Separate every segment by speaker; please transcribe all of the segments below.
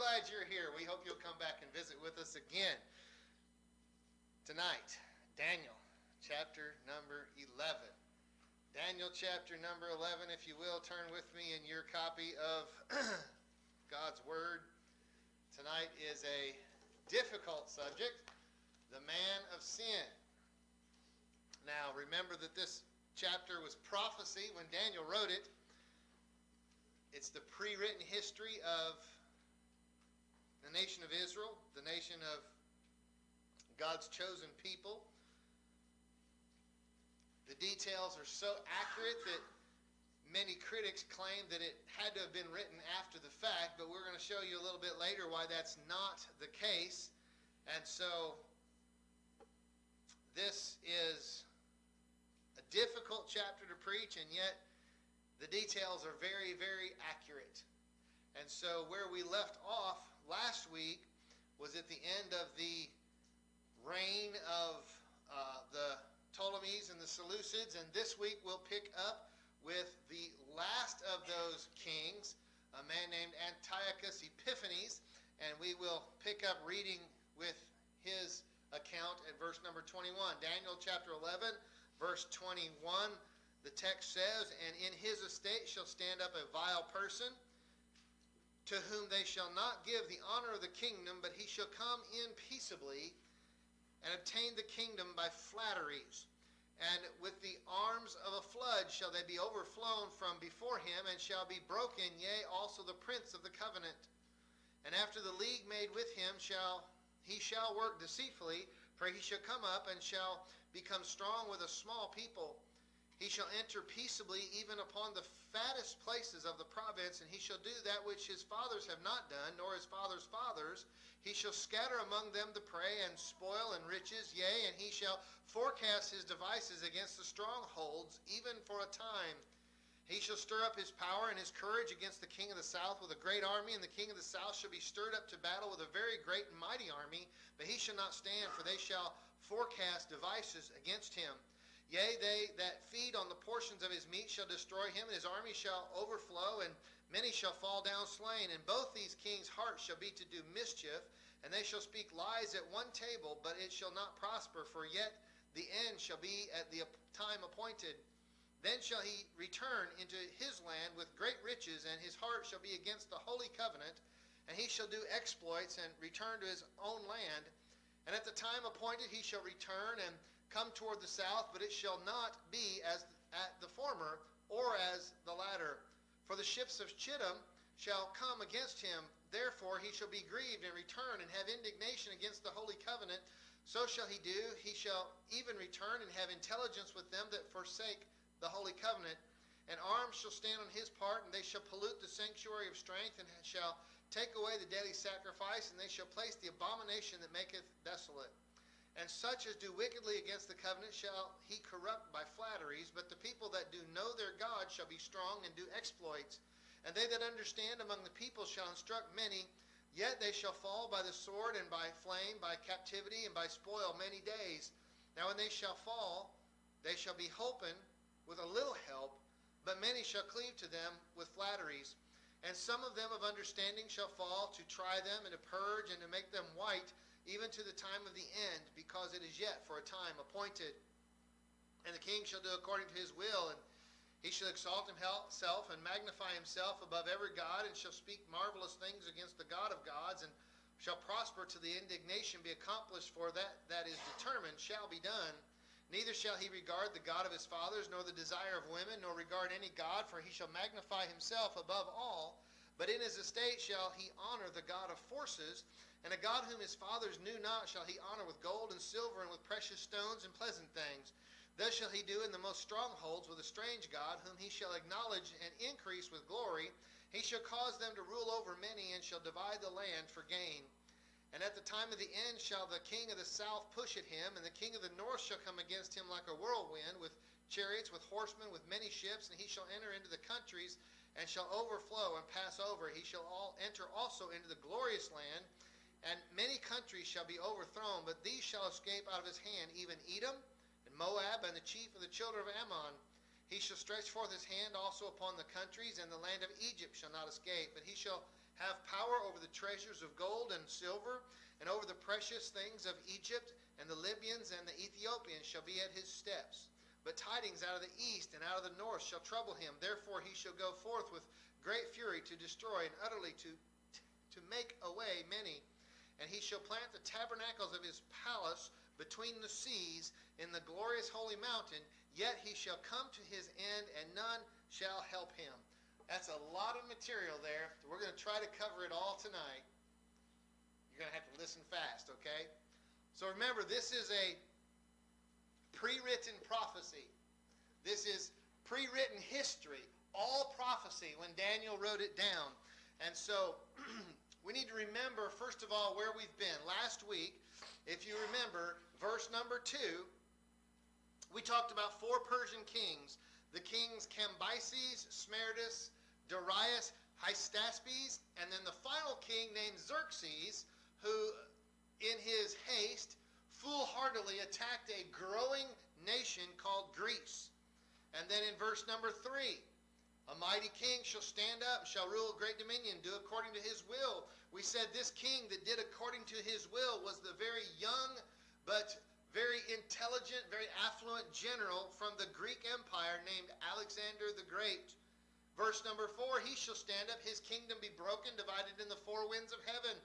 Speaker 1: glad you're here. We hope you'll come back and visit with us again. Tonight, Daniel, chapter number 11. Daniel, chapter number 11, if you will, turn with me in your copy of God's Word. Tonight is a difficult subject, the man of sin. Now, remember that this chapter was prophecy when Daniel wrote it. It's the pre-written history of the nation of Israel, the nation of God's chosen people. The details are so accurate that many critics claim that it had to have been written after the fact, but we're going to show you a little bit later why that's not the case. And so this is a difficult chapter to preach, and yet the details are very, very accurate. And so where we left off last week was at the end of the reign of the Ptolemies and the Seleucids, and this week we'll pick up with the last of those kings, a man named Antiochus Epiphanes, and we will pick up reading with his account at verse number 21. Daniel chapter 11, verse 21, the text says, "And in his estate shall stand up a vile person, to whom they shall not give the honor of the kingdom, but he shall come in peaceably, and obtain the kingdom by flatteries. And with the arms of a flood shall they be overflown from before him, and shall be broken, yea, also the prince of the covenant. And after the league made with him he shall work deceitfully, for he shall come up and shall become strong with a small people. He shall enter peaceably even upon the fattest places of the province, and he shall do that which his fathers have not done, nor his fathers' fathers. He shall scatter among them the prey, and spoil and riches, yea, and he shall forecast his devices against the strongholds, even for a time. He shall stir up his power and his courage against the king of the south with a great army, and the king of the south shall be stirred up to battle with a very great and mighty army, but he shall not stand, for they shall forecast devices against him. Yea, they that feed on the portions of his meat shall destroy him, and his army shall overflow, and many shall fall down slain. And both these kings' hearts shall be to do mischief, and they shall speak lies at one table, but it shall not prosper, for yet the end shall be at the time appointed. Then shall he return into his land with great riches, and his heart shall be against the holy covenant, and he shall do exploits and return to his own land. And at the time appointed he shall return and come toward the south, but it shall not be as at the former, or as the latter. For the ships of Chittim shall come against him. Therefore he shall be grieved and return, and have indignation against the holy covenant. So shall he do. He shall even return and have intelligence with them that forsake the holy covenant. And arms shall stand on his part, and they shall pollute the sanctuary of strength, and shall take away the daily sacrifice, and they shall place the abomination that maketh desolate. And such as do wickedly against the covenant shall he corrupt by flatteries, but the people that do know their God shall be strong and do exploits. And they that understand among the people shall instruct many, yet they shall fall by the sword and by flame, by captivity and by spoil many days. Now when they shall fall, they shall be holpen with a little help, but many shall cleave to them with flatteries. And some of them of understanding shall fall, to try them and to purge and to make them white, even to the time of the end, because it is yet for a time appointed. And the king shall do according to his will, and he shall exalt himself and magnify himself above every god, and shall speak marvelous things against the God of gods, and shall prosper till the indignation be accomplished, for that is determined shall be done. Neither shall he regard the God of his fathers, nor the desire of women, nor regard any god, for he shall magnify himself above all. But in his estate shall he honor the God of forces, and a God whom his fathers knew not shall he honor with gold and silver, and with precious stones and pleasant things. Thus shall he do in the most strongholds with a strange God, whom he shall acknowledge and increase with glory. He shall cause them to rule over many, and shall divide the land for gain. And at the time of the end shall the king of the south push at him, and the king of the north shall come against him like a whirlwind, with chariots, with horsemen, with many ships, and he shall enter into the countries, and shall overflow and pass over. He shall enter also into the glorious land, and many countries shall be overthrown, but these shall escape out of his hand, even Edom, and Moab, and the chief of the children of Ammon. He shall stretch forth his hand also upon the countries, and the land of Egypt shall not escape, but he shall have power over the treasures of gold and silver, and over the precious things of Egypt, and the Libyans and the Ethiopians shall be at his steps. But tidings out of the east and out of the north shall trouble him. Therefore he shall go forth with great fury to destroy and utterly to make away many. And he shall plant the tabernacles of his palace between the seas in the glorious holy mountain. Yet he shall come to his end, and none shall help him. That's a lot of material there. We're going to try to cover it all tonight. You're going to have to listen fast, okay? So remember, this is a pre-written prophecy. This is pre-written history, all prophecy when Daniel wrote it down. And so we need to remember, first of all, where we've been. Last week, if you remember, verse number 2, we talked about 4 Persian kings. The kings Cambyses, Smerdis, Darius, Hystaspes, and then the final king named Xerxes, who in his haste foolhardily attacked a growing nation called Greece. And then in verse number 3, a mighty king shall stand up, shall rule a great dominion, do according to his will. We said this king that did according to his will was the very young but very intelligent, very affluent general from the Greek Empire named Alexander the Great. Verse number 4, he shall stand up, his kingdom be broken, divided in the 4 winds of heaven,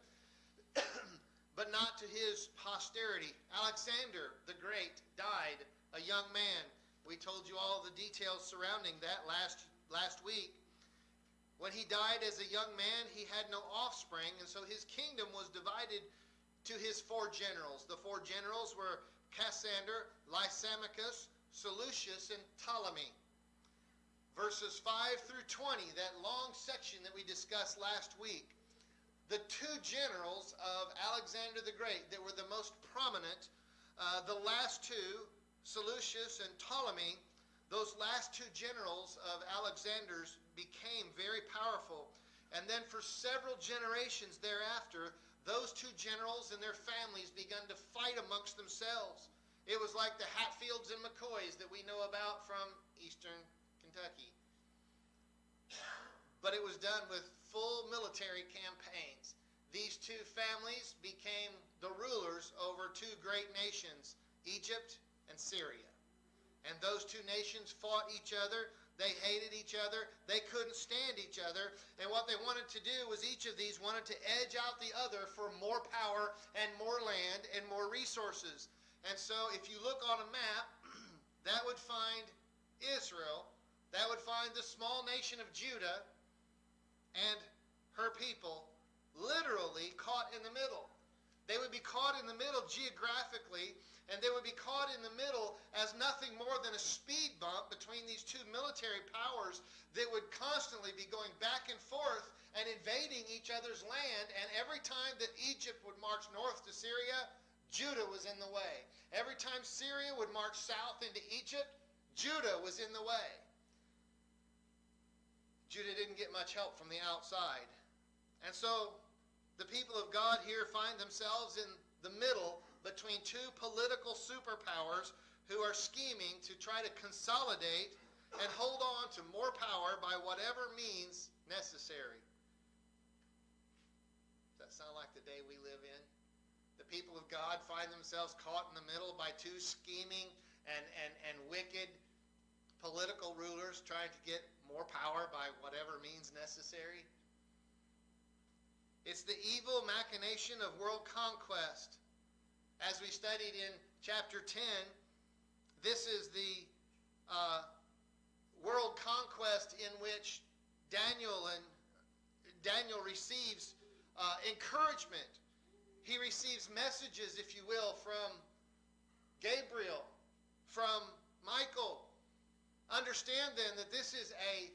Speaker 1: but not to his posterity. Alexander the Great died a young man. We told you all the details surrounding that last week. When he died as a young man, he had no offspring, and so his kingdom was divided to his 4 generals. The 4 generals were Cassander, Lysimachus, Seleucus, and Ptolemy. Verses 5 through 20, that long section that we discussed last week, the 2 generals of Alexander the Great that were the most prominent, the last 2, Seleucus and Ptolemy, those last 2 generals of Alexander's became very powerful. And then for several generations thereafter, those 2 generals and their families began to fight amongst themselves. It was like the Hatfields and McCoys that we know about from eastern Kentucky. But it was done with full military campaigns. These 2 families became the rulers over 2 great nations, Egypt and Syria. And those 2 nations fought each other. They hated each other. They couldn't stand each other. And what they wanted to do was each of these wanted to edge out the other for more power and more land and more resources. And so if you look on a map, that would find Israel. That would find the small nation of Judah and her people literally caught in the middle. They would be caught in the middle geographically, and they would be caught in the middle as nothing more than a speed bump between these 2 military powers that would constantly be going back and forth and invading each other's land. And every time that Egypt would march north to Syria, Judah was in the way. Every time Syria would march south into Egypt, Judah was in the way. Judah didn't get much help from the outside. And so the people of God here find themselves in the middle between 2 political superpowers who are scheming to try to consolidate and hold on to more power by whatever means necessary. Does that sound like the day we live in? The people of God find themselves caught in the middle by 2 scheming and wicked political rulers trying to get more power by whatever means necessary. It's the evil machination of world conquest. As we studied in chapter 10, this is the world conquest in which Daniel receives encouragement. He receives messages, if you will, from Gabriel, from Michael. Understand then that this is a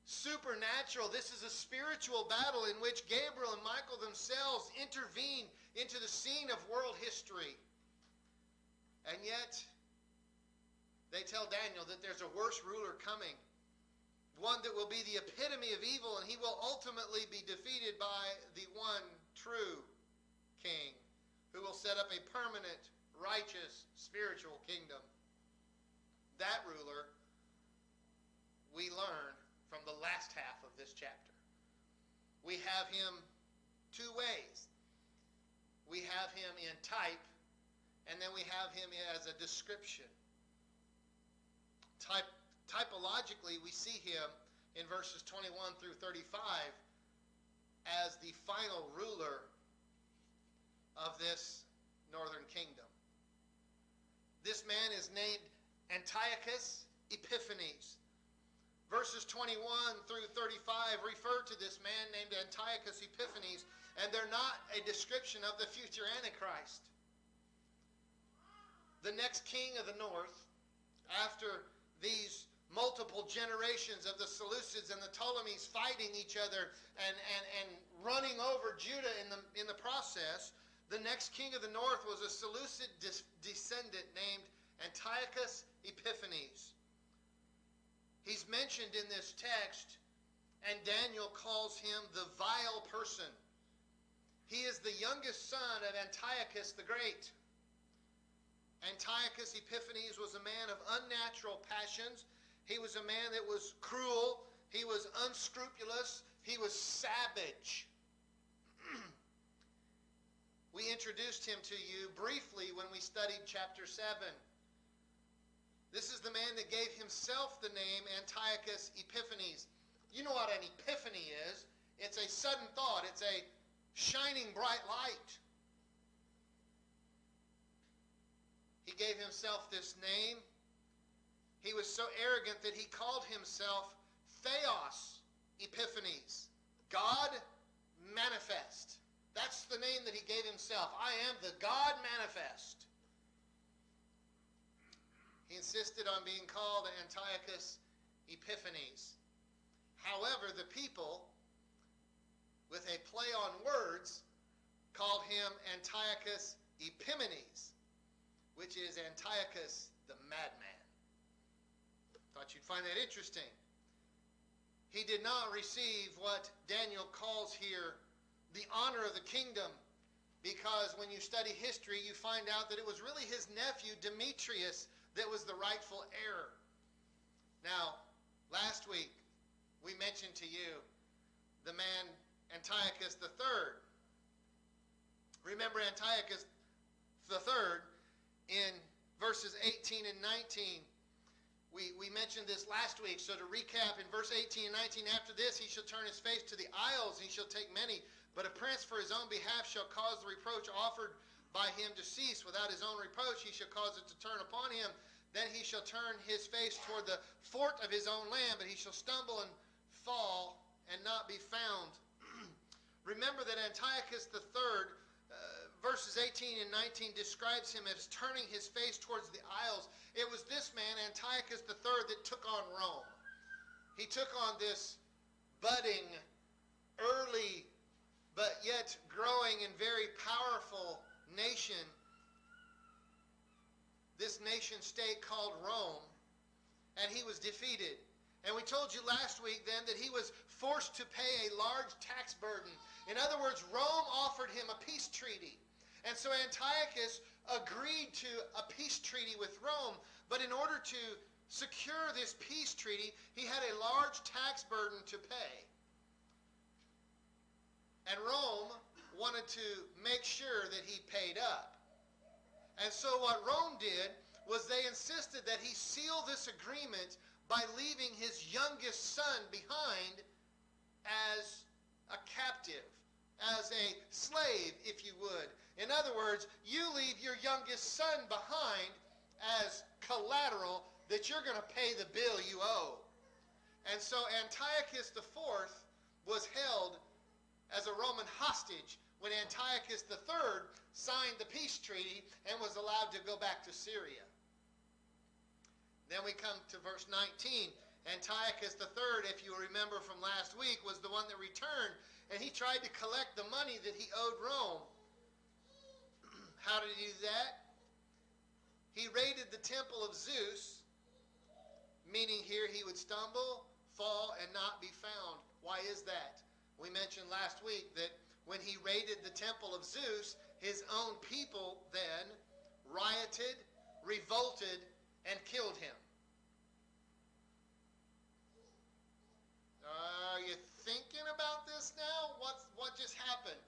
Speaker 1: supernatural, this is a spiritual battle in which Gabriel and Michael themselves intervene into the scene of world history. And yet, they tell Daniel that there's a worse ruler coming, one that will be the epitome of evil, and he will ultimately be defeated by the one true king, who will set up a permanent, righteous, spiritual kingdom. That ruler we learn from the last half of this chapter. we have him two ways. We have him in type, and then we have him as a description. Typologically, we see him in verses 21 through 35 as the final ruler of this northern kingdom. This man is named Antiochus Epiphanes. Verses 21 through 35 refer to this man named Antiochus Epiphanes, and they're not a description of the future Antichrist. The next king of the north, after these multiple generations of the Seleucids and the Ptolemies fighting each other and running over Judah in the process, the next king of the north was a Seleucid descendant named Antiochus Epiphanes. He's mentioned in this text, and Daniel calls him the vile person. He is the youngest son of Antiochus the Great. Antiochus Epiphanes was a man of unnatural passions. He was a man that was cruel. He was unscrupulous. He was savage. We introduced him to you briefly when we studied chapter 7. This is the man that gave himself the name Antiochus Epiphanes. You know what an epiphany is. It's a sudden thought. It's a shining bright light. He gave himself this name. He was so arrogant that he called himself Theos Epiphanes, God manifest. That's the name that he gave himself. I am the God manifest. He insisted on being called Antiochus Epiphanes. However, the people, with a play on words, called him Antiochus Epimanes, which is Antiochus the madman. Thought you'd find that interesting. He did not receive what Daniel calls here the honor of the kingdom, because when you study history, you find out that it was really his nephew Demetrius that was the rightful heir. Now, last week, we mentioned to you the man Antiochus III. Remember Antiochus III in verses 18 and 19. We mentioned this last week, so to recap, in verse 18 and 19, after this he shall turn his face to the isles, he shall take many, but a prince for his own behalf shall cause the reproach offered by him to cease. Without his own reproach he shall cause it to turn upon him. Then he shall turn his face toward the fort of his own land, but he shall stumble and fall and not be found. Remember that Antiochus III, verses 18 and 19 describes him as turning his face towards the isles. It was this man, Antiochus III, that took on Rome. He took on this budding, early, but yet growing and very powerful nation. This nation state called Rome, and he was defeated. And we told you last week then that he was forced to pay a large tax burden. In other words, Rome offered him a peace treaty. And so Antiochus agreed to a peace treaty with Rome, but in order to secure this peace treaty, he had a large tax burden to pay. And Rome wanted to make sure that he paid up. And so what Rome did was they insisted that he seal this agreement by leaving his youngest son behind as a captive, as a slave, if you would. In other words, you leave your youngest son behind as collateral that you're going to pay the bill you owe. And so Antiochus IV was held as a Roman hostage when Antiochus III signed the peace treaty and was allowed to go back to Syria. Then we come to verse 19. Antiochus III, if you remember from last week, was the one that returned, and he tried to collect the money that he owed Rome. How did he do that? He raided the temple of Zeus, meaning here he would stumble, fall, and not be found. Why is that? We mentioned last week that when he raided the temple of Zeus, his own people then rioted, revolted, and killed him. Are you thinking about this now? What just happened?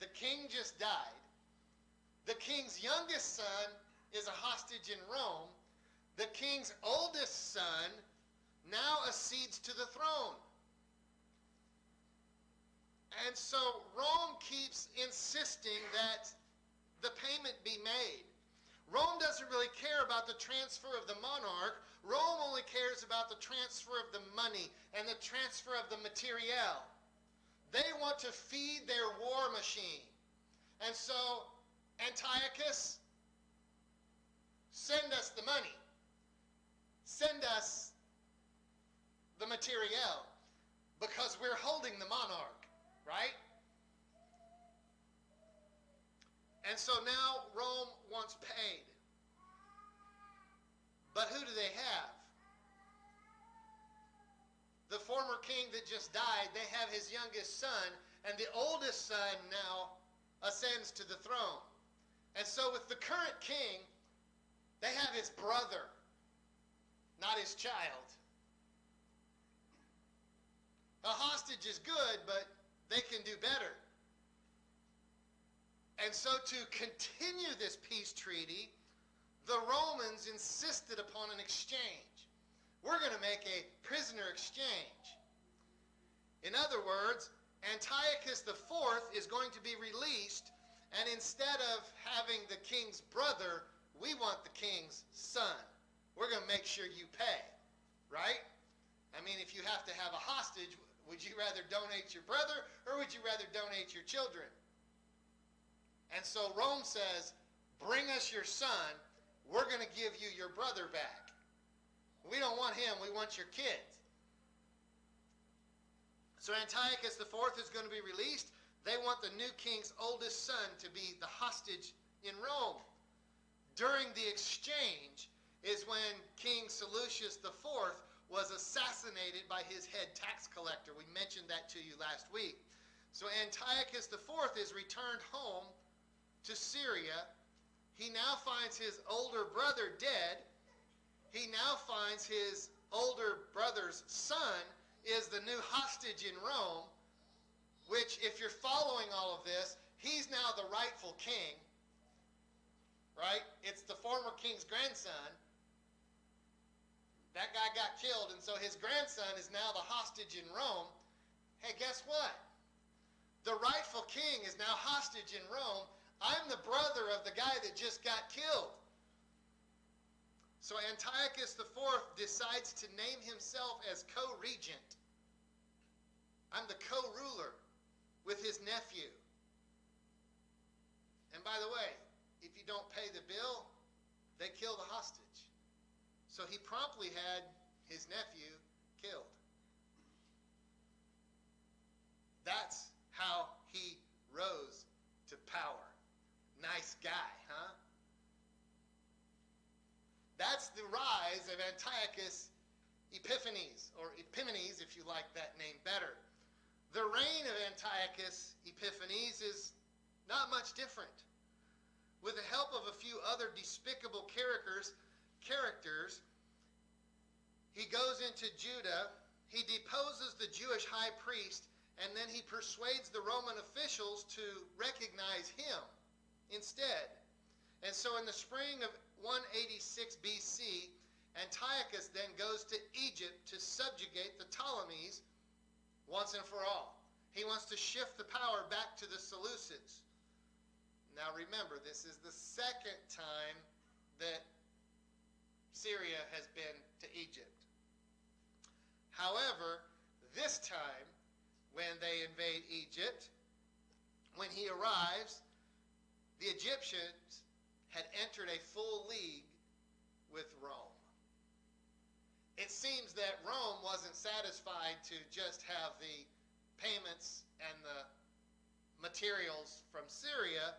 Speaker 1: The king just died. The king's youngest son is a hostage in Rome. The king's oldest son now accedes to the throne. And so Rome keeps insisting that the payment be made. Rome doesn't really care about the transfer of the monarch. Rome only cares about the transfer of the money and the transfer of the materiel. They want to feed their war machine. And so, Antiochus, send us the money. Send us the materiel, because we're holding the monarch, right? And so now Rome wants paid. But who do they have? The former king that just died, they have his youngest son, and the oldest son now ascends to the throne. And so with the current king, they have his brother, not his child. A hostage is good, but they can do better. And so to continue this peace treaty, the Romans insisted upon an exchange. We're going to make a prisoner exchange. In other words, Antiochus IV is going to be released, and instead of having the king's brother, we want the king's son. We're going to make sure you pay, right? I mean, if you have to have a hostage, would you rather donate your brother, or would you rather donate your children? And so Rome says, bring us your son, we're going to give you your brother back. We don't want him, we want your kids. So Antiochus IV is going to be released. They want the new king's oldest son to be the hostage in Rome. During the exchange is when King Seleucus IV was assassinated by his head tax collector. We mentioned that to you last week. So Antiochus IV is returned home to Syria. He now finds his older brother dead. He now finds his older brother's son is the new hostage in Rome, which, if you're following all of this, he's now the rightful king, right? It's the former king's grandson. That guy got killed, and so his grandson is now the hostage in Rome. Hey, guess what? The rightful king is now hostage in Rome. I'm the brother of the guy that just got killed. So Antiochus IV decides to name himself as co-regent. I'm the co-ruler with his nephew. And by the way, if you don't pay the bill, they kill the hostage. So he promptly had his nephew killed. That's how he rose to power. Nice guy, huh? That's the rise of Antiochus Epiphanes, or Epimanes if you like that name better. The reign of Antiochus Epiphanes is not much different. With the help of a few other despicable characters, he goes into Judah, he deposes the Jewish high priest, and then he persuades the Roman officials to recognize him instead. And so in the spring of 186 BC, Antiochus then goes to Egypt to subjugate the Ptolemies once and for all. He wants to shift the power back to the Seleucids. Now remember, this is the second time that Syria has been to Egypt. However, this time, when they invade Egypt, when he arrives, the Egyptians had entered a full league with Rome. It seems that Rome wasn't satisfied to just have the payments and the materials from Syria.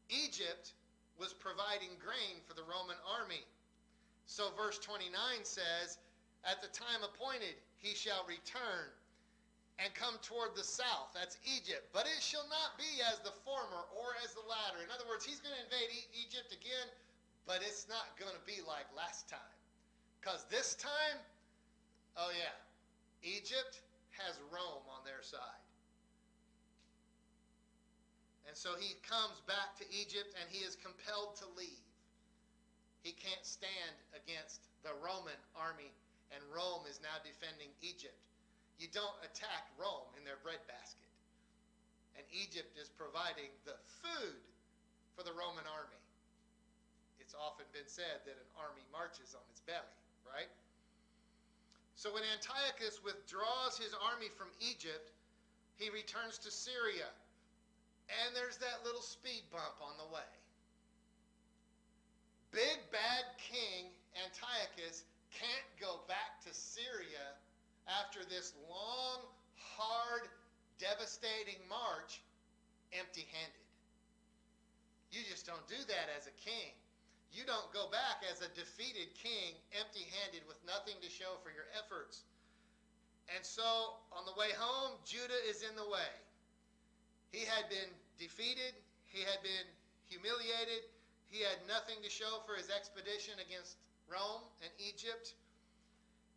Speaker 1: Egypt was providing grain for the Roman army. So verse 29 says, at the time appointed he shall return and come toward the south. That's Egypt. But it shall not be as the former or as the latter. In other words, he's going to invade Egypt again, but it's not going to be like last time. Because this time, oh yeah, Egypt has Rome on their side. And so he comes back to Egypt and he is compelled to leave. He can't stand against the Roman army, and Rome is now defending Egypt. You don't attack Rome in their breadbasket. And Egypt is providing the food for the Roman army. It's often been said that an army marches on its belly, right? So when Antiochus withdraws his army from Egypt, he returns to Syria. And there's that little speed bump on the way. Big bad King Antiochus can't go back to Syria after this long, hard, devastating march empty-handed. You just don't do that as a king. You don't go back as a defeated king empty-handed with nothing to show for your efforts. And so on the way home, Judah is in the way. He had been defeated. He had been humiliated. He had nothing to show for his expedition against Rome and Egypt.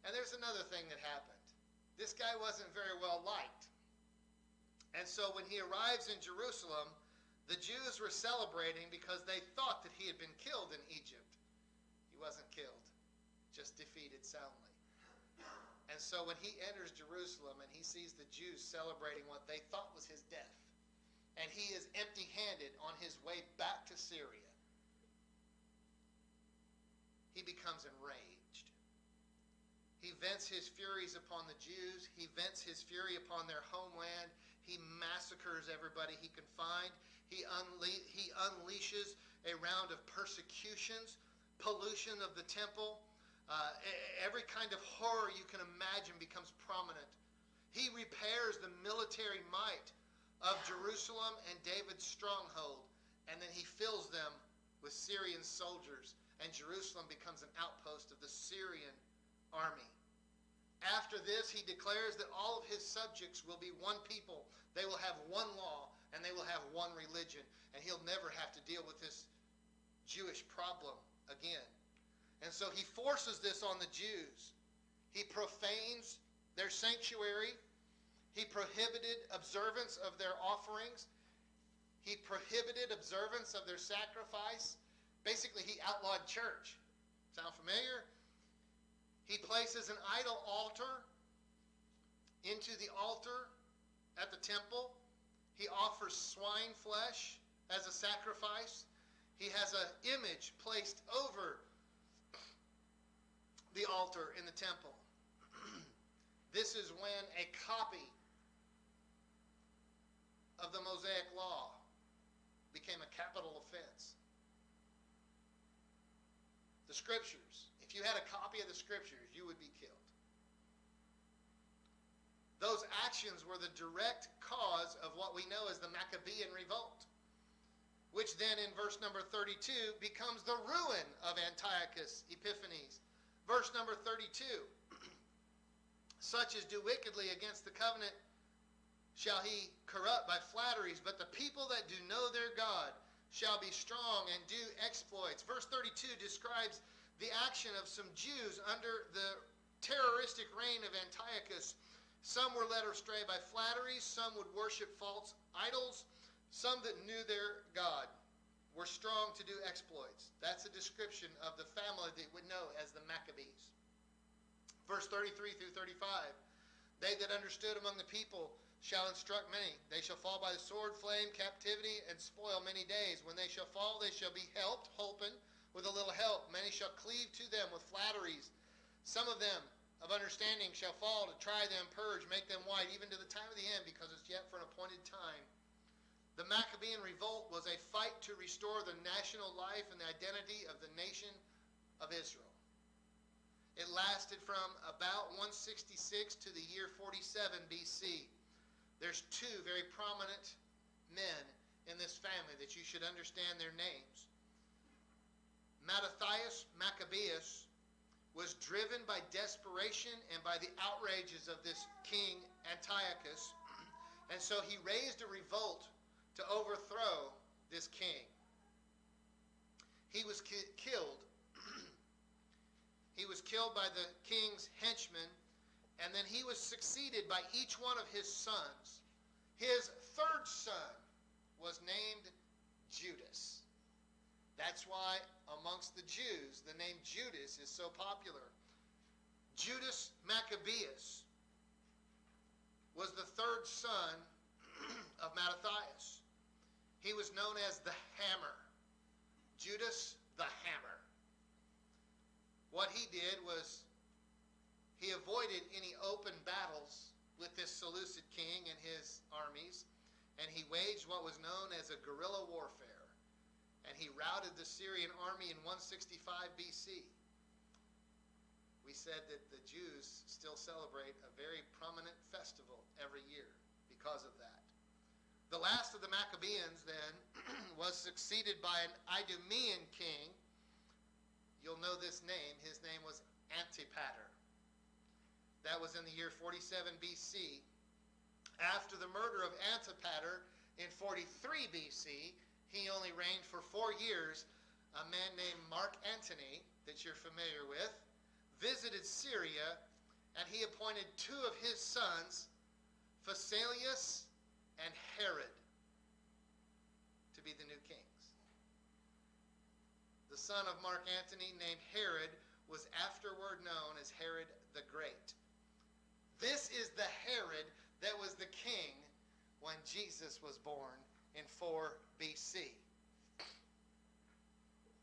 Speaker 1: And there's another thing that happened. This guy wasn't very well liked. And so when he arrives in Jerusalem, the Jews were celebrating because they thought that he had been killed in Egypt. He wasn't killed, just defeated soundly. And so when he enters Jerusalem and he sees the Jews celebrating what they thought was his death, and he is empty-handed on his way back to Syria, he becomes enraged. He vents his furies upon the Jews. He vents his fury upon their homeland. He massacres everybody he can find. He unleashes a round of persecutions, pollution of the temple. Every kind of horror you can imagine becomes prominent. He repairs the military might of Jerusalem and David's stronghold, and then he fills them with Syrian soldiers, and Jerusalem becomes an outpost of the Syrian army. After this, he declares that all of his subjects will be one people. They will have one law, and they will have one religion, and he'll never have to deal with this Jewish problem again. And so he forces this on the Jews. He profanes their sanctuary. He prohibited observance of their offerings. He prohibited observance of their sacrifice. Basically, he outlawed church. Sound familiar? He places an idol altar into the altar at the temple. He offers swine flesh as a sacrifice. He has an image placed over the altar in the temple. This is when a copy of the Mosaic Law became a capital offense. The Scriptures. If you had a copy of the Scriptures, you would be killed. Those actions were the direct cause of what we know as the Maccabean revolt, which then in verse number 32 becomes the ruin of Antiochus Epiphanes. Verse number 32, such as do wickedly against the covenant shall he corrupt by flatteries, but the people that do know their God shall be strong and do exploits. Verse 32 describes the action of some Jews under the terroristic reign of Antiochus. Some were led astray by flatteries, some would worship false idols, some that knew their God were strong to do exploits. That's a description of the family that would know as the Maccabees. Verse 33 through 35, they that understood among the people shall instruct many. They shall fall by the sword, flame, captivity, and spoil many days. When they shall fall, they shall be helped, holpen, with a little help. Many shall cleave to them with flatteries. Some of them of understanding shall fall to try them, purge, make them white, even to the time of the end, because it's yet for an appointed time. The Maccabean revolt was a fight to restore the national life and the identity of the nation of Israel. It lasted from about 166 to the year 47 BC. There's two very prominent men in this family that you should understand their names. Mattathias Maccabeus was driven by desperation and by the outrages of this king Antiochus, and so he raised a revolt to overthrow this king. He was killed. He was killed by the king's henchmen, And then he was succeeded by each one of his sons. His third son was named Judas. That's why amongst the Jews, the name Judas is so popular. Judas Maccabeus was the third son of Mattathias. He was known as the Hammer. Judas the Hammer. What he did was he avoided any open battles with this Seleucid king and his armies, and he waged what was known as a guerrilla warfare. And he routed the Syrian army in 165 BC. We said that the Jews still celebrate a very prominent festival every year because of that. The last of the Maccabeans then was succeeded by an Idumean king. You'll know this name. His name was Antipater. That was in the year 47 BC. After the murder of Antipater in 43 BC, he only reigned for 4 years. A man named Mark Antony, that you're familiar with, visited Syria, and he appointed 2 of his sons, Phasaelus and Herod, to be the new kings. The son of Mark Antony, named Herod, was afterward known as Herod the Great. This is the Herod that was the king when Jesus was born in 4 BC.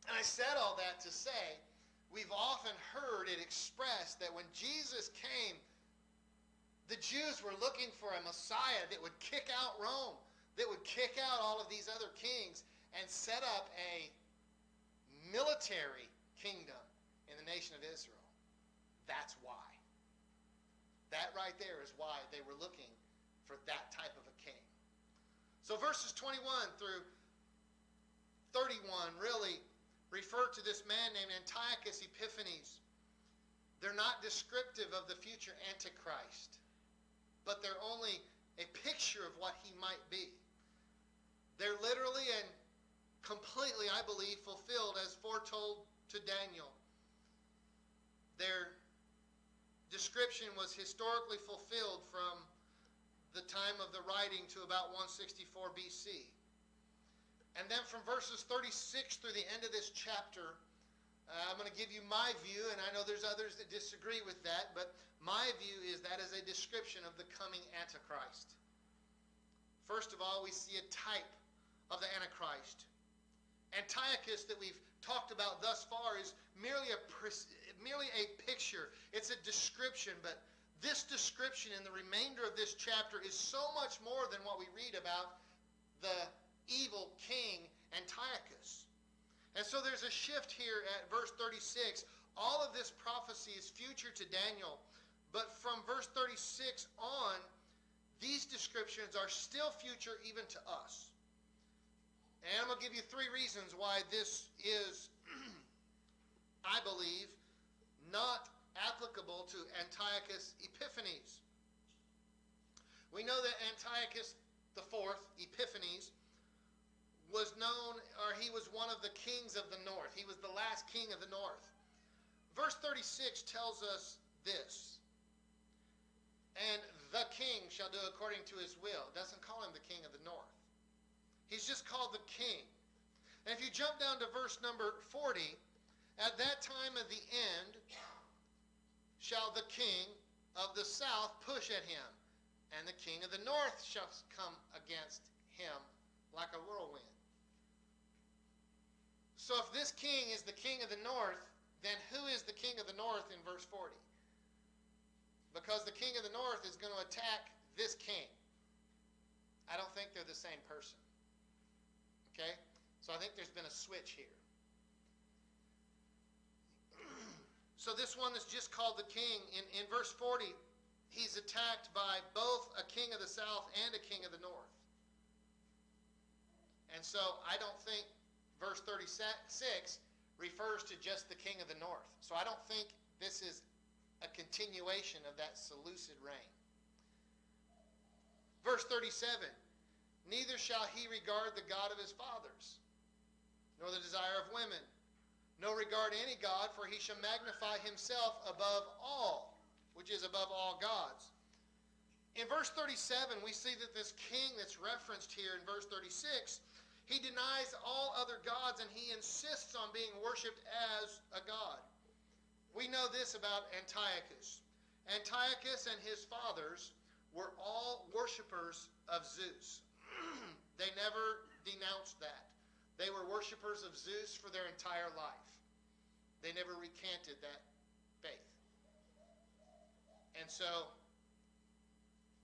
Speaker 1: And I said all that to say, we've often heard it expressed that when Jesus came, the Jews were looking for a Messiah that would kick out Rome, that would kick out all of these other kings and set up a military kingdom in the nation of Israel. That's why. That right there is why they were looking for that type of a king. So verses 21 through 31 really refer to this man named Antiochus Epiphanes. They're not descriptive of the future Antichrist, but they're only a picture of what he might be. They're literally and completely, I believe, fulfilled as foretold to Daniel. Their description was historically fulfilled from the time of the writing to about 164 BC. And then from verses 36 through the end of this chapter, I'm going to give you my view, and I know there's others that disagree with that, but my view is that is a description of the coming Antichrist. First of all, we see a type of the Antichrist. Antiochus that we've talked about thus far is merely a picture. It's a description, but this description in the remainder of this chapter is so much more than what we read about the evil king Antiochus. And so there's a shift here at verse 36. All of this prophecy is future to Daniel, but from verse 36 on, these descriptions are still future even to us. And I'm going to give you 3 reasons why this is, I believe, not applicable to Antiochus Epiphanes. We know that Antiochus IV, Epiphanes, was known, or he was one of the kings of the north. He was the last king of the north. Verse 36 tells us this. And the king shall do according to his will. It doesn't call him the king of the north. He's just called the king. And if you jump down to verse number 40, at that time of the end shall the king of the south push at him, and the king of the north shall come against him like a whirlwind. So if this king is the king of the north, then who is the king of the north in verse 40? Because the king of the north is going to attack this king. I don't think they're the same person. Okay? So I think there's been a switch here. So this one that's just called the king, in verse 40, he's attacked by both a king of the south and a king of the north. And so I don't think verse 36 refers to just the king of the north. So I don't think this is a continuation of that Seleucid reign. Verse 37, neither shall he regard the God of his fathers, nor the desire of women, nor regard any God, for he shall magnify himself above all. which is above all gods. In verse 37, we see that this king that's referenced here in verse 36, he denies all other gods and he insists on being worshipped as a god. We know this about Antiochus. Antiochus and his fathers were all worshipers of Zeus. They never denounced that. They were worshipers of Zeus for their entire life. They never recanted that faith. And so,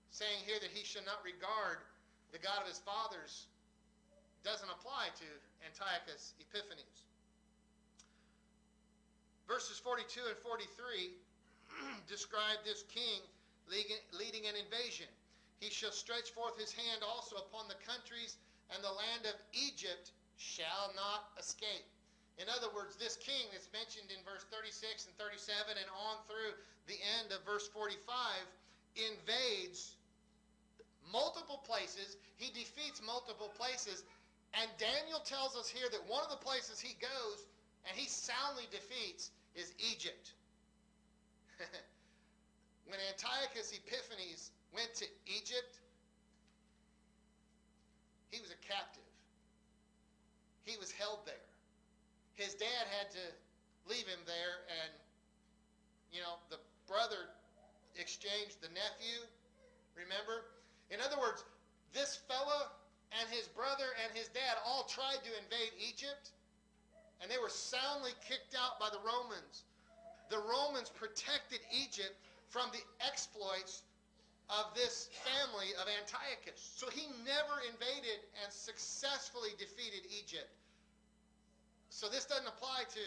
Speaker 1: saying here that he should not regard the God of his fathers doesn't apply to Antiochus Epiphanes. Verses 42 and 43 describe this king leading an invasion. He shall stretch forth his hand also upon the countries, and the land of Egypt shall not escape. In other words, this king that's mentioned in verse 36 and 37 and on through the end of verse 45 invades multiple places. He defeats multiple places. And Daniel tells us here that one of the places he goes and he soundly defeats is Egypt. When Antiochus Epiphanes went to Egypt, he was a captive. He was held there. His dad had to leave him there, and, the brother exchanged the nephew, remember? In other words, this fella and his brother and his dad all tried to invade Egypt, and they were soundly kicked out by the Romans. The Romans protected Egypt from the exploits of this family of Antiochus. So he never invaded and successfully defeated Egypt. So this doesn't apply to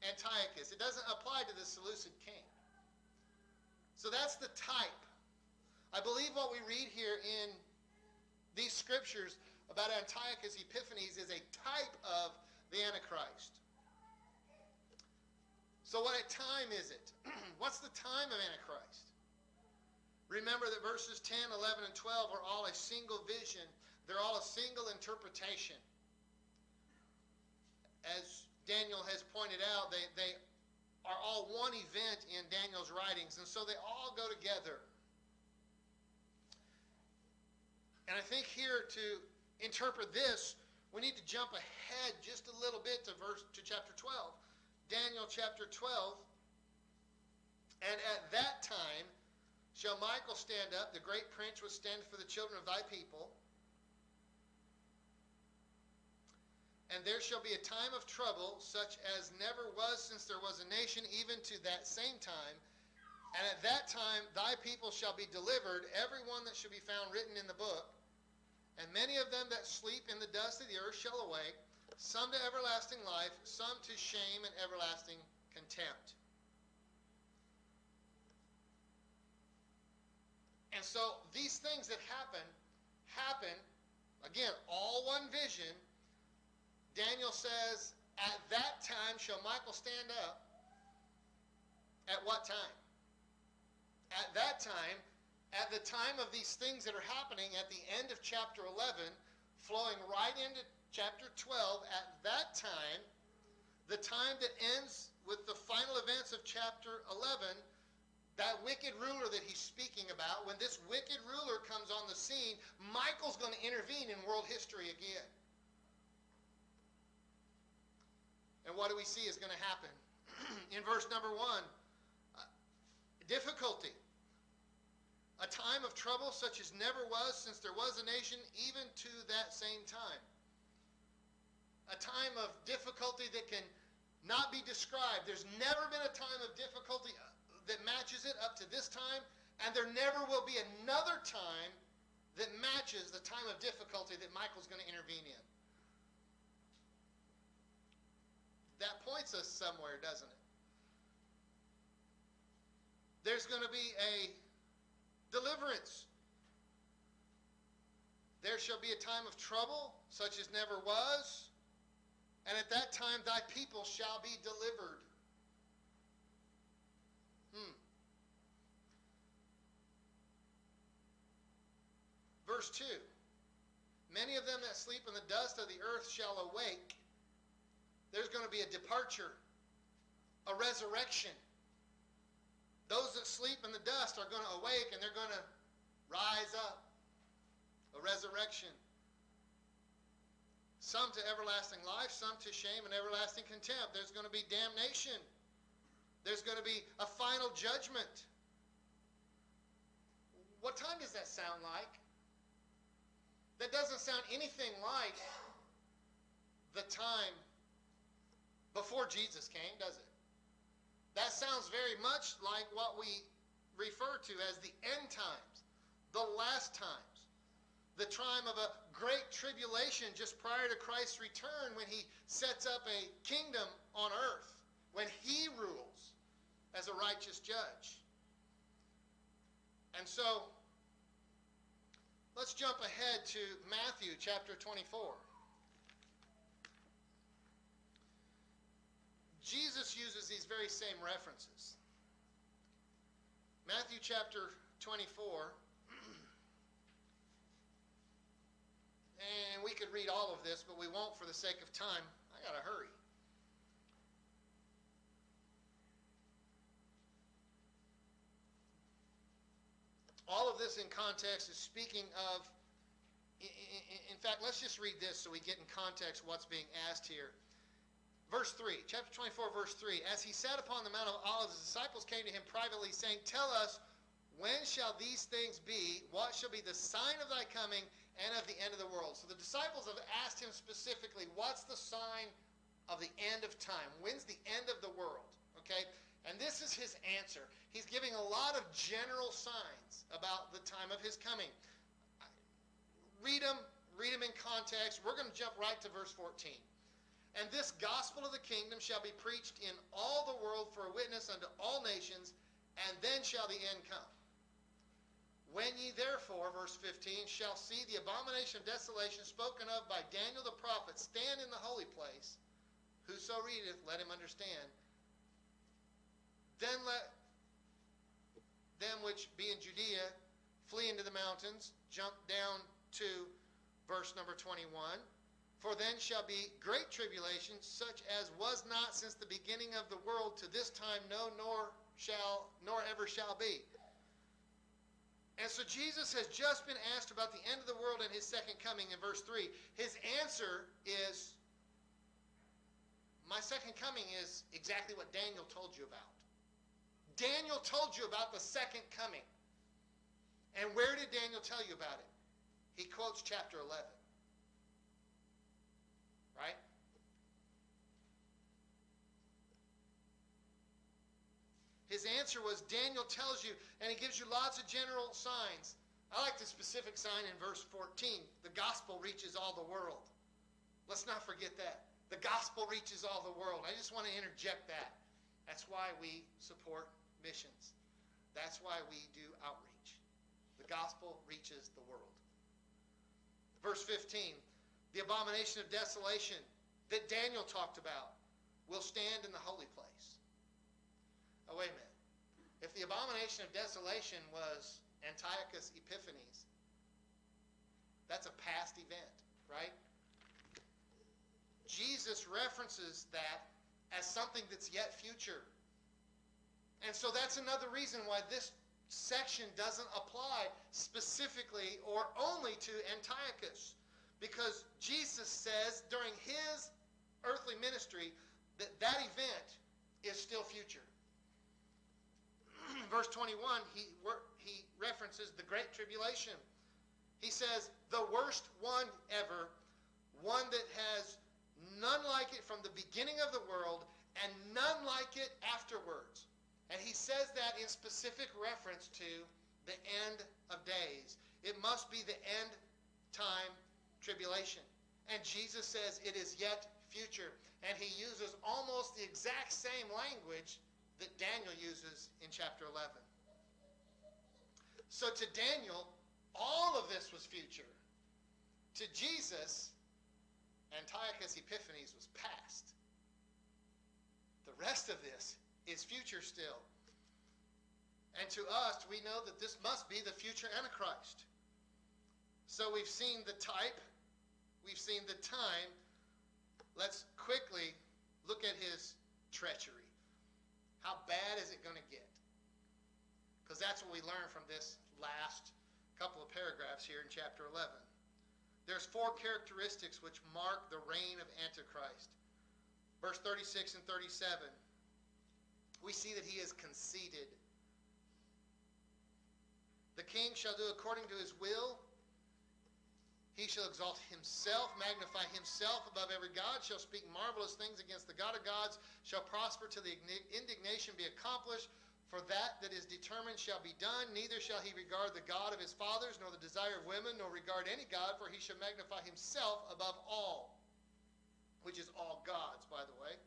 Speaker 1: Antiochus. It doesn't apply to the Seleucid king. So that's the type. I believe what we read here in these scriptures about Antiochus Epiphanes is a type of the Antichrist. So what time is it? What's the time of Antichrist? Remember that verses 10, 11, and 12 are all a single vision. They're all a single interpretation. As Daniel has pointed out, they are all one event in Daniel's writings, and so they all go together. And I think here to interpret this, we need to jump ahead just a little bit to chapter 12. Daniel chapter 12. And at that time shall Michael stand up, the great prince which standeth for the children of thy people. And there shall be a time of trouble, such as never was since there was a nation, even to that same time. And at that time thy people shall be delivered, every one that shall be found written in the book. And many of them that sleep in the dust of the earth shall awake, some to everlasting life, some to shame and everlasting contempt. And so these things that happen, again, all one vision. Daniel says, at that time shall Michael stand up. At what time? At that time, at the time of these things that are happening at the end of chapter 11, flowing right into chapter 12, at that time, the time that ends with the final events of chapter 11, that wicked ruler that he's speaking about, when this wicked ruler comes on the scene, Michael's going to intervene in world history again. And what do we see is going to happen? In verse number 1, difficulty. A time of trouble such as never was since there was a nation, even to that same time. A time of difficulty that can not be described. There's never been a time of difficulty that matches it up to this time, and there never will be another time that matches the time of difficulty that Michael's going to intervene in. That points us somewhere, doesn't it? There's going to be a deliverance. There shall be a time of trouble, such as never was, and at that time thy people shall be delivered. Verse 2, many of them that sleep in the dust of the earth shall awake. There's going to be a departure, a resurrection. Those that sleep in the dust are going to awake and they're going to rise up. A resurrection. Some to everlasting life, some to shame and everlasting contempt. There's going to be damnation. There's going to be a final judgment. What time does that sound like? That doesn't sound anything like the time before Jesus came, does it? That sounds very much like what we refer to as the end times, the last times, the time of a great tribulation just prior to Christ's return when he sets up a kingdom on earth, when he rules as a righteous judge. And so, let's jump ahead to Matthew chapter 24. Jesus uses these very same references. Matthew chapter 24. And we could read all of this, but we won't for the sake of time. I got to hurry. All of this in context is speaking of, in fact, let's just read this so we get in context what's being asked here. Verse 3, chapter 24, verse 3. As he sat upon the Mount of Olives, his disciples came to him privately, saying, Tell us, when shall these things be? What shall be the sign of thy coming and of the end of the world? So the disciples have asked him specifically, what's the sign of the end of time? When's the end of the world? Okay? And this is his answer. He's giving a lot of general signs about the time of his coming. Read them in context. We're going to jump right to verse 14. And this gospel of the kingdom shall be preached in all the world for a witness unto all nations, and then shall the end come. When ye therefore, verse 15, shall see the abomination of desolation spoken of by Daniel the prophet stand in the holy place, whoso readeth, let him understand. Then let them which be in Judea flee into the mountains. Jump down to verse number 21. For then shall be great tribulation, such as was not since the beginning of the world to this time, no, nor ever shall be. And so Jesus has just been asked about the end of the world and his second coming in verse 3. His answer is, my second coming is exactly what Daniel told you about. Daniel told you about the second coming. And where did Daniel tell you about it? He quotes chapter 11. Right? His answer was, Daniel tells you, and he gives you lots of general signs. I like the specific sign in verse 14. The gospel reaches all the world. Let's not forget that. The gospel reaches all the world. I just want to interject that. That's why we support missions. That's why we do outreach. The gospel reaches the world. Verse 15. The abomination of desolation that Daniel talked about will stand in the holy place. Oh, wait a minute. If the abomination of desolation was Antiochus Epiphanes, that's a past event, right? Jesus references that as something that's yet future. And so that's another reason why this section doesn't apply specifically or only to Antiochus. Because Jesus says during his earthly ministry that that event is still future. Verse 21, he references the Great Tribulation. He says, the worst one ever, one that has none like it from the beginning of the world and none like it afterwards. And he says that in specific reference to the end of days. It must be the end time tribulation. And Jesus says it is yet future. And he uses almost the exact same language that Daniel uses in chapter 11. So to Daniel, all of this was future. To Jesus, Antiochus Epiphanes was past. The rest of this is future still. And to us, we know that this must be the future Antichrist. So we've seen the type. We've seen the time. Let's quickly look at his treachery. How bad is it going to get? Because that's what we learn from this last couple of paragraphs here in chapter 11. There's 4 characteristics which mark the reign of Antichrist. Verse 36 and 37, we see that he is conceited. The king shall do according to his will. He shall exalt himself, magnify himself above every god, shall speak marvelous things against the God of gods, shall prosper till the indignation be accomplished. For that is determined shall be done. Neither shall he regard the God of his fathers, nor the desire of women, nor regard any god, for he shall magnify himself above all, which is all gods, by the way.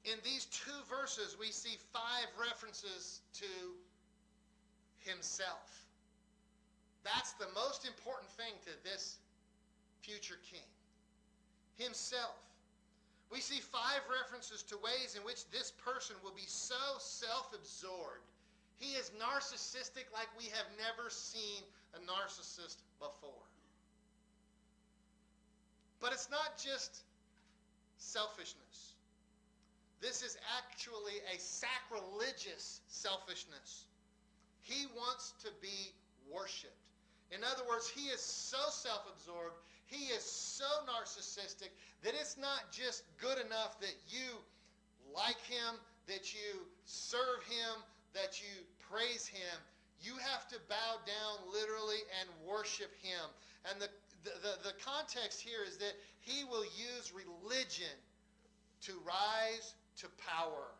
Speaker 1: In these 2 verses, we see 5 references to himself. That's the most important thing to this future king. Himself. We see 5 references to ways in which this person will be so self-absorbed. He is narcissistic like we have never seen a narcissist before. But it's not just selfishness. This is actually a sacrilegious selfishness. He wants to be worshipped. In other words, he is so self-absorbed, he is so narcissistic that it's not just good enough that you like him, that you serve him, that you praise him. You have to bow down literally and worship him. And the context here is that he will use religion to rise to power.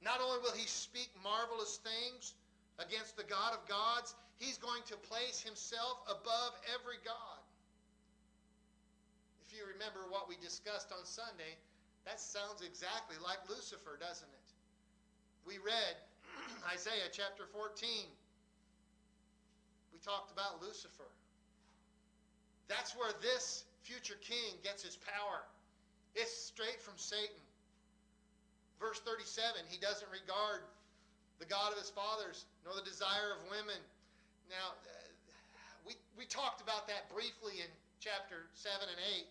Speaker 1: Not only will he speak marvelous things against the God of gods, he's going to place himself above every god. If you remember what we discussed on Sunday, that sounds exactly like Lucifer, doesn't it? We read Isaiah chapter 14. We talked about Lucifer. That's where this future king gets his power. It's straight from Satan. Verse 37, he doesn't regard the God of his fathers, nor the desire of women. Now, we talked about that briefly in chapter 7 and 8.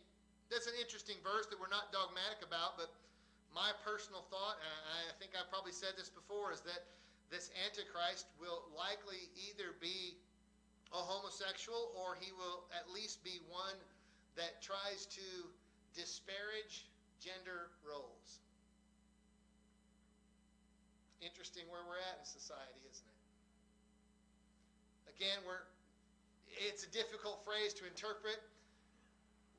Speaker 1: That's an interesting verse that we're not dogmatic about, but my personal thought, and I think I probably said this before, is that this Antichrist will likely either be a homosexual or he will at least be one that tries to disparage gender roles. Interesting where we're at in society, isn't it? Again, it's a difficult phrase to interpret.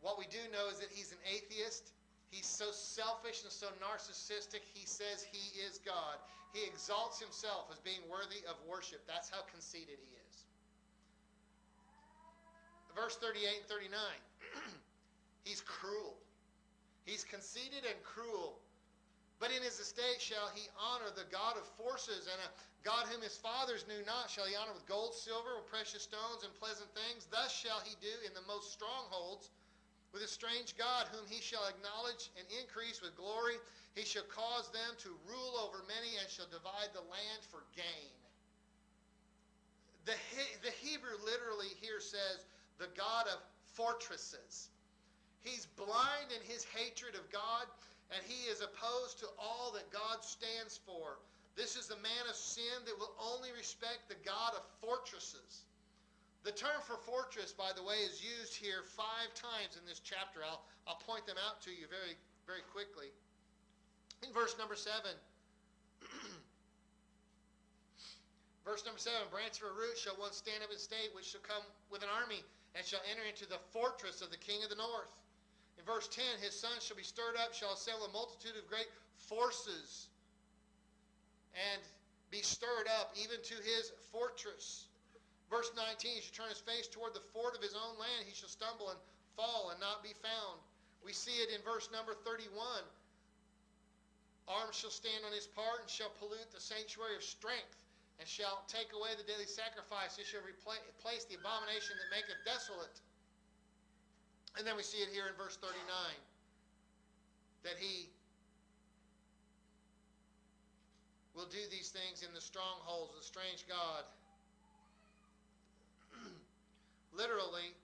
Speaker 1: What we do know is that he's an atheist. He's so selfish and so narcissistic, he says he is God. He exalts himself as being worthy of worship. That's how conceited he is. Verse 38 and 39. He's cruel. He's conceited and cruel. But in his estate shall he honor the God of forces, and a God whom his fathers knew not shall he honor with gold, silver, with precious stones, and pleasant things. Thus shall he do in the most strongholds with a strange God, whom he shall acknowledge and increase with glory. He shall cause them to rule over many, and shall divide the land for gain. The Hebrew literally here says, the God of fortresses. He's blind in his hatred of God, and he is opposed to all that God stands for. This is a man of sin that will only respect the God of fortresses. The term for fortress, by the way, is used here 5 times in this chapter. I'll point them out to you very, very quickly. In verse number 7, verse number 7, branch of a root shall one stand up in state, which shall come with an army, and shall enter into the fortress of the king of the north. In verse 10, his sons shall be stirred up, shall assemble a multitude of great forces, and be stirred up even to his fortress. Verse 19, he shall turn his face toward the fort of his own land. He shall stumble and fall and not be found. We see it in verse number 31. Arms shall stand on his part and shall pollute the sanctuary of strength, and shall take away the daily sacrifice. He shall replace the abomination that maketh desolate. And then we see it here in verse 39, that he will do these things in the strongholds of the strange God. Literally,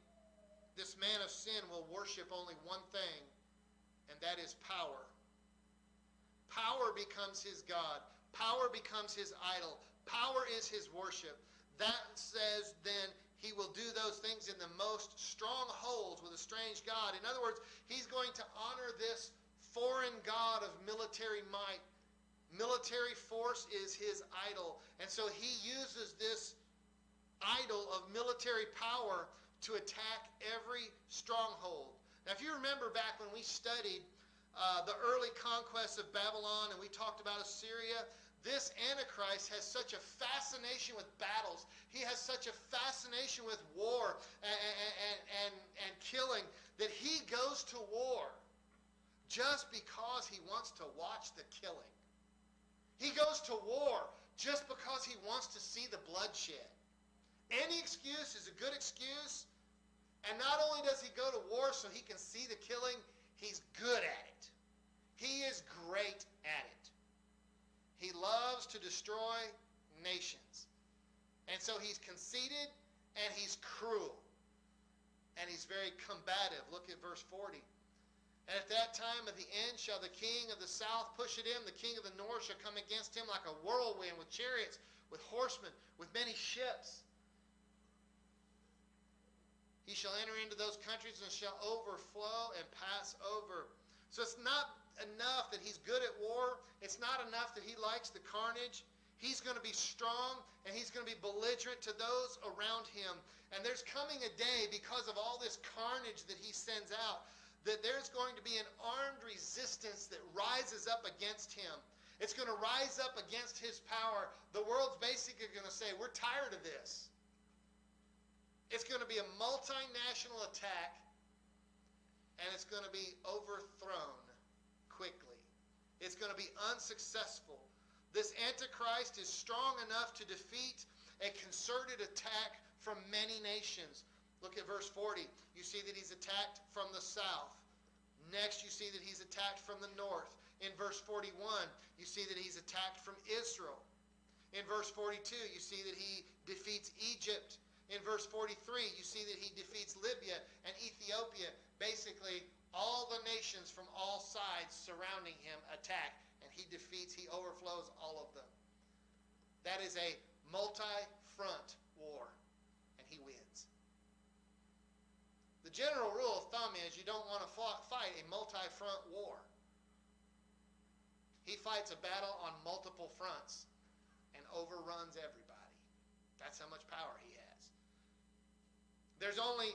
Speaker 1: this man of sin will worship only one thing, and that is power. Power becomes his God. Power becomes his idol. Power is his worship. That says then he will do those things in the most strongholds with a strange God. In other words, he's going to honor this foreign god of military might. Military force is his idol. And so he uses this idol of military power to attack every stronghold. Now, if you remember back when we studied the early conquests of Babylon and we talked about Assyria, this Antichrist has such a fascination with battles. He has such a fascination with war and killing that he goes to war just because he wants to watch the killing. He goes to war just because he wants to see the bloodshed. Any excuse is a good excuse. And not only does he go to war so he can see the killing, he's good at it. He is great at it. He loves to destroy nations. And so he's conceited and he's cruel. And he's very combative. Look at verse 40. And at that time of the end shall the king of the south push at him. The king of the north shall come against him like a whirlwind with chariots, with horsemen, with many ships. He shall enter into those countries and shall overflow and pass over. So it's not enough that he's good at war. It's not enough that he likes the carnage. He's going to be strong and he's going to be belligerent to those around him. And there's coming a day, because of all this carnage that he sends out, that there's going to be an armed resistance that rises up against him. It's going to rise up against his power. The world's basically going to say, we're tired of this. It's going to be a multinational attack, and it's going to be overthrown quickly. It's going to be unsuccessful. This Antichrist is strong enough to defeat a concerted attack from many nations. Look at verse 40. You see that he's attacked from the south. Next, you see that he's attacked from the north. In verse 41, you see that he's attacked from Israel. In verse 42, you see that he defeats Egypt. In verse 43, you see that he defeats Libya and Ethiopia. Basically, all the nations from all sides surrounding him attack, and he overflows all of them. That is a multi-front war, and he wins. The general rule of thumb is you don't want to fight a multi-front war. He fights a battle on multiple fronts and overruns everybody. That's how much power he has. There's only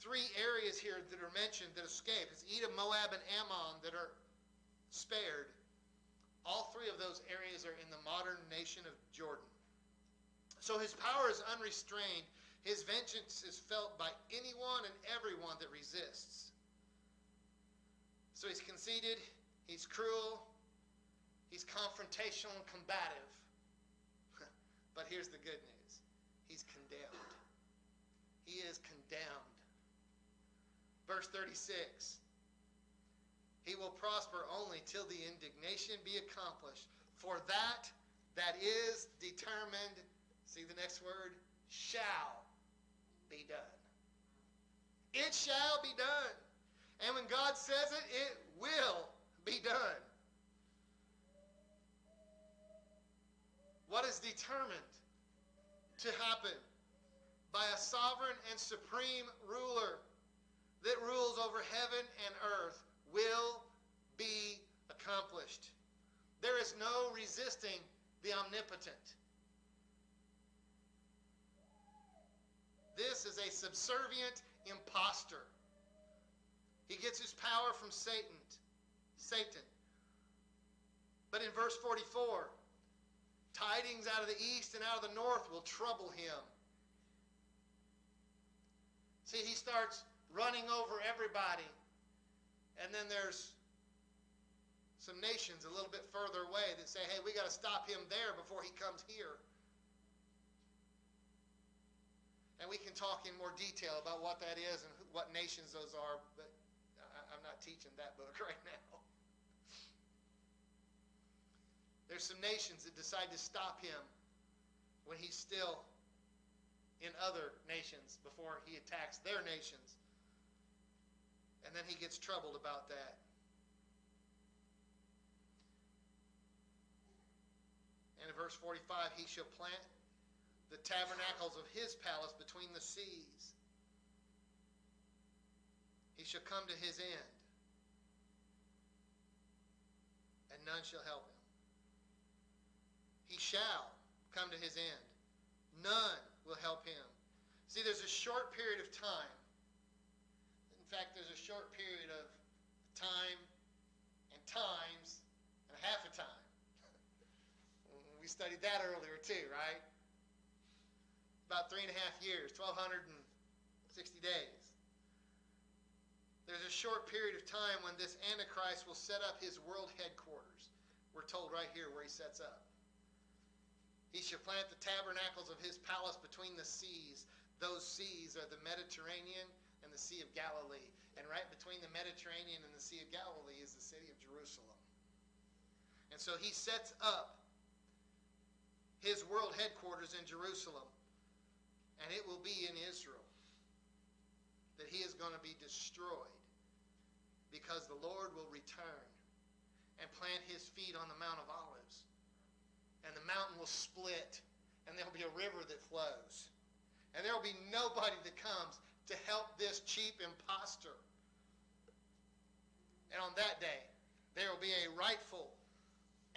Speaker 1: 3 areas here that are mentioned that escape. It's Edom, Moab, and Ammon that are spared. All 3 of those areas are in the modern nation of Jordan. So his power is unrestrained. His vengeance is felt by anyone and everyone that resists. So he's conceited, he's cruel, he's confrontational and combative. But here's the good news. He's condemned. He is condemned. Verse 36. He will prosper only till the indignation be accomplished. For that is determined, see the next word, shall be done. It shall be done. And when God says it, it will be done. What is determined to happen by a sovereign and supreme ruler that rules over heaven and earth will be accomplished. There is no resisting the omnipotent. This is a subservient impostor. He gets his power from Satan. But in verse 44, tidings out of the east and out of the north will trouble him. See, he starts running over everybody. And then there's some nations a little bit further away that say, hey, we got to stop him there before he comes here. And we can talk in more detail about what that is and what nations those are, but I'm not teaching that book right now. There's some nations that decide to stop him when he's still in other nations before he attacks their nations. And then he gets troubled about that. And in verse 45, he shall plant the tabernacles of his palace between the seas. He shall come to his end, and none shall help him. He shall come to his end. None will help him. See, there's a short period of time. In fact, there's a short period of time and times and half a time. We studied that earlier too, right? About 3.5 years, 1,260 days. There's a short period of time when this Antichrist will set up his world headquarters. We're told right here where he sets up. He shall plant the tabernacles of his palace between the seas. Those seas are the Mediterranean and the Sea of Galilee. And right between the Mediterranean and the Sea of Galilee is the city of Jerusalem. And so he sets up his world headquarters in Jerusalem. And it will be in Israel that he is going to be destroyed, because the Lord will return and plant his feet on the Mount of Olives. And the mountain will split, and there will be a river that flows. And there will be nobody that comes to help this cheap impostor. And on that day, there will be a rightful,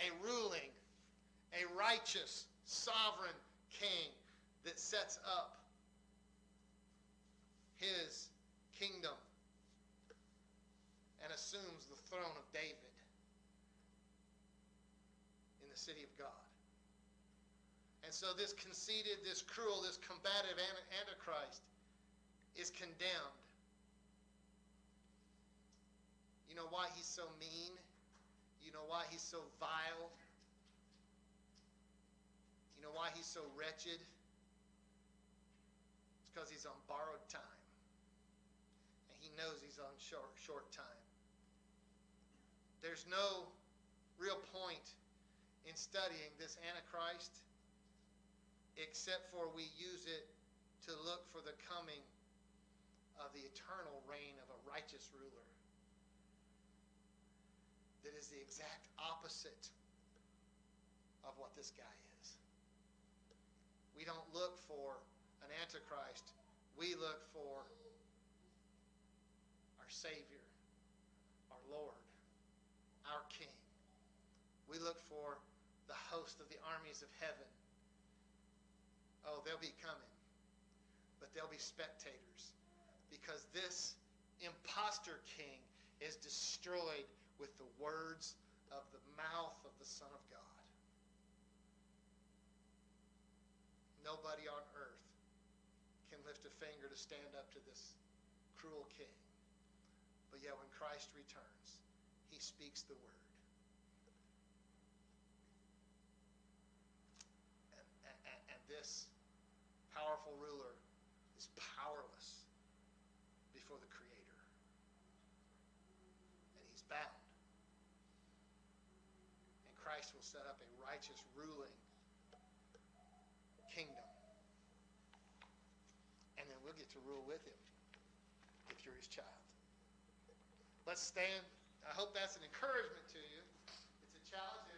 Speaker 1: a ruling, a righteous, sovereign king that sets up his kingdom and assumes the throne of David in the city of God. And so this conceited, this cruel, this combative Antichrist is condemned. You know why he's so mean? You know why he's so vile? You know why he's so wretched? It's because he's on borrowed time. And he knows he's on short time. There's no real point in studying this Antichrist except for we use it to look for the coming of the eternal reign of a righteous ruler that is the exact opposite of what this guy is. We don't look for an Antichrist. We look for our Savior, our Lord, our King. We look for the host of the armies of heaven. Oh, they'll be coming, but they'll be spectators, because this imposter king is destroyed with the words of the mouth of the Son of God. Nobody on earth can lift a finger to stand up to this cruel king. But yet when Christ returns, he speaks the word. And this powerful ruler is powerless before the Creator. And he's bound. And Christ will set up a righteous ruling kingdom. And then we'll get to rule with him if you're his child. Let's stand. I hope that's an encouragement to you. It's a challenge.